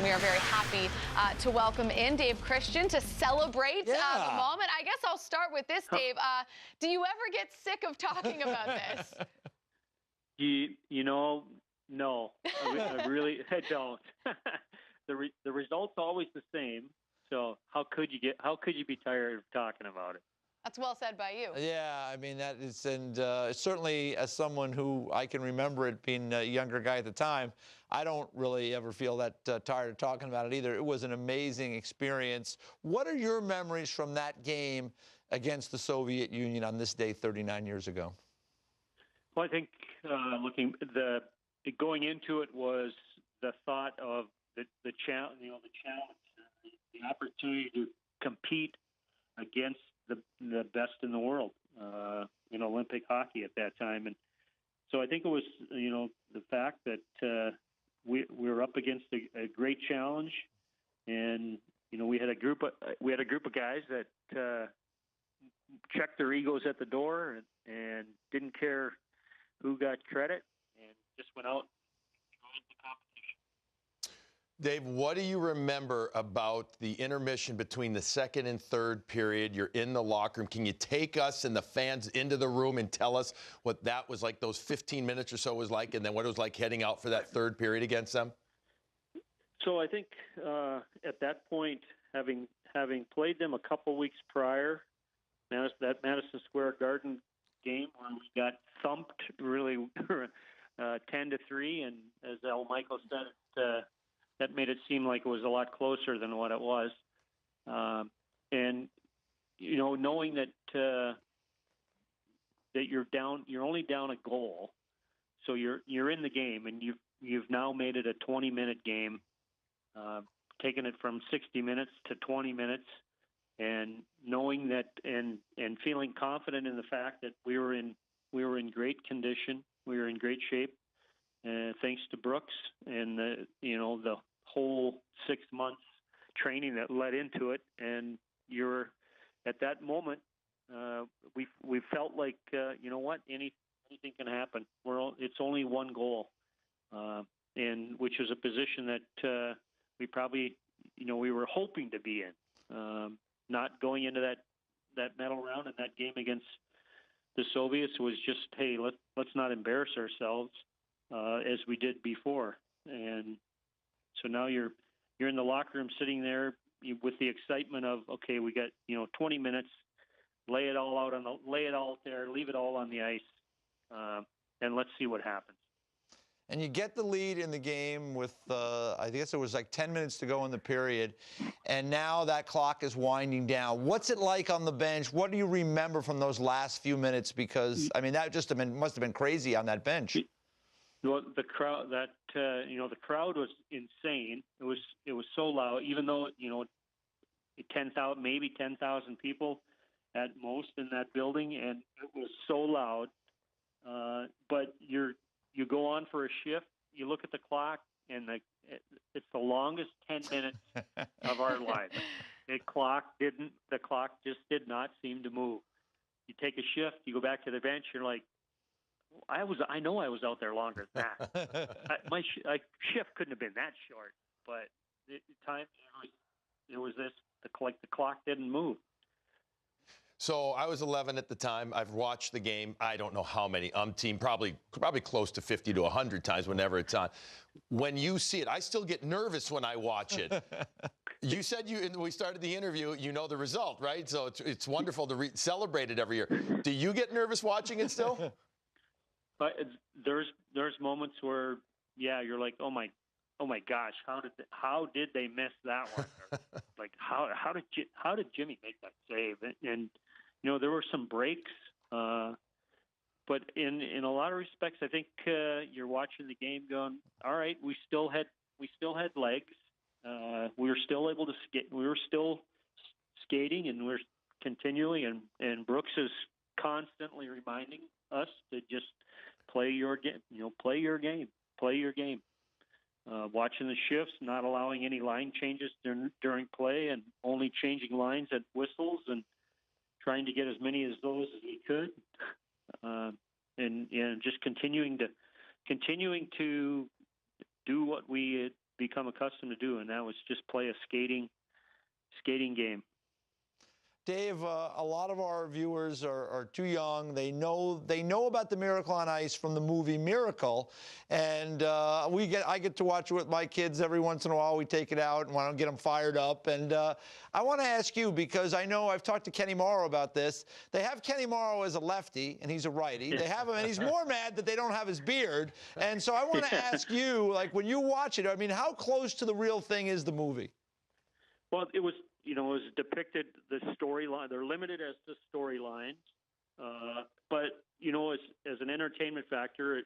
We are very happy to welcome in Dave Christian to celebrate the moment. I guess I'll start with this, Dave. Do you ever get sick of talking about this? You know, no, I really don't. The result's always the same. So how could you be tired of talking about it? That's well said by you. Yeah, I mean, that is, and certainly as someone who I can remember it being a younger guy at the time, I don't really ever feel that tired of talking about it either. It was an amazing experience. What are your memories from that game against the Soviet Union on this day 39 years ago? Well, I think going into it was the thought of the challenge, the opportunity to compete against the best in the world in Olympic hockey at that time, and so I think it was the fact that we were up against a great challenge, and we had a group of guys that checked their egos at the door and didn't care who got credit and just went out and enjoyed the competition. Dave, what do you remember about the intermission between the second and third period? You're in the locker room. Can you take us and the fans into the room and tell us what that was like, those 15 minutes or so was like, and then what it was like heading out for that third period against them? So I think at that point, having played them a couple weeks prior, that Madison Square Garden game where we got thumped really 10-3, and as Al Michael said, that made it seem like it was a lot closer than what it was. And knowing that you're only down a goal, so you're in the game, and you've now made it a 20-minute game, taking it from 60 minutes to 20 minutes, and knowing that and feeling confident in the fact that we were in great condition, we were in great shape. Thanks to Brooks and the whole 6 months training that led into it, and you're at that moment. We felt like anything can happen. It's only one goal, and which is a position that we probably we were hoping to be in. Not going into that medal round and that game against the Soviets was just, hey, let's not embarrass ourselves as we did before. And so now you're in the locker room sitting there with the excitement of, okay, we got 20 minutes, lay it all there, leave it all on the ice, and let's see what happens. And you get the lead in the game with, I guess it was like 10 minutes to go in the period, and now that clock is winding down. What's it like on the bench? What do you remember from those last few minutes? Because, I mean, that must have been crazy on that bench. Well, the crowd the crowd was insane. It was so loud, even though 10,000, maybe 10,000 people at most in that building, and it was so loud. But you go on for a shift, you look at the clock, and it's the longest 10 minutes of our lives. The clock just did not seem to move. You take a shift, you go back to the bench, you're like, I know I was out there longer than that. My shift couldn't have been that short, but it was this. The clock didn't move. So I was 11 at the time. I've watched the game. I don't know how many probably close to 50 to 100 times whenever it's on. When you see it, I still get nervous when I watch it. You said we started the interview, you know the result, right? So it's wonderful to celebrate it every year. Do you get nervous watching it still? But there's moments where, yeah, you're like, oh my gosh, how did they miss that one? Like how did Jimmy make that save? And there were some breaks, but in a lot of respects, I think you're watching the game going, all right, we still had legs. We were still able to skate. We were still skating, and we're continually. And Brooks is constantly reminding us to just play your game. Play your game. Play your game. Watching the shifts, not allowing any line changes during play, and only changing lines at whistles, and trying to get as many of those as we could, and just continuing to do what we become accustomed to do, and that was just play a skating game. Dave, a lot of our viewers are too young. They know about the Miracle on Ice from the movie Miracle, and I get to watch it with my kids every once in a while. We take it out and want to get them fired up. And I want to ask you, because I know I've talked to Kenny Morrow about this. They have Kenny Morrow as a lefty, and he's a righty. They have him, and he's more mad that they don't have his beard. And so I want to ask you, like, when you watch it, I mean, how close to the real thing is the movie? Well, it was depicted, the storyline. They're limited as to storylines, but as an entertainment factor,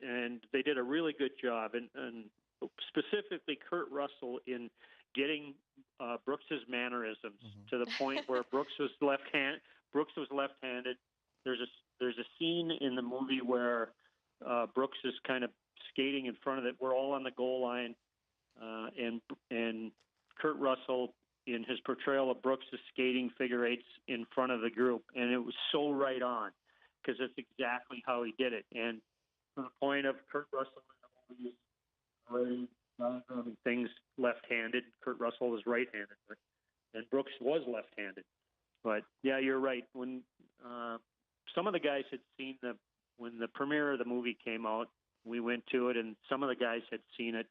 and they did a really good job, and specifically Kurt Russell in getting Brooks's mannerisms to the point where Brooks was left-handed. There's a scene in the movie where Brooks is kind of skating in front of it. We're all on the goal line, and Kurt Russell, in his portrayal of Brooks, is skating figure eights in front of the group, and it was so right on, because that's exactly how he did it. And to the point of Kurt Russell in the movie diagramming things left-handed, Kurt Russell was right-handed, and Brooks was left-handed. But yeah, you're right. When some of the guys had seen when the premiere of the movie came out, we went to it, and some of the guys had seen it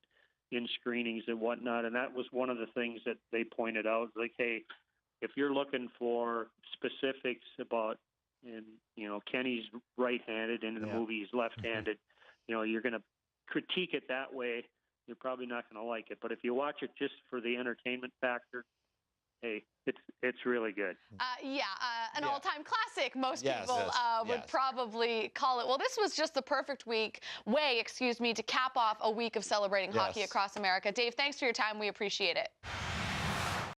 in screenings and whatnot, and that was one of the things that they pointed out. Like, hey, if you're looking for specifics about, and Kenny's right-handed, and in the movie he's left-handed, you're going to critique it that way, you're probably not going to like it. But if you watch it just for the entertainment factor, hey, it's really good. An all-time classic. Most people would probably call it. Well, this was just the perfect way, to cap off a week of celebrating hockey across America. Dave, thanks for your time. We appreciate it.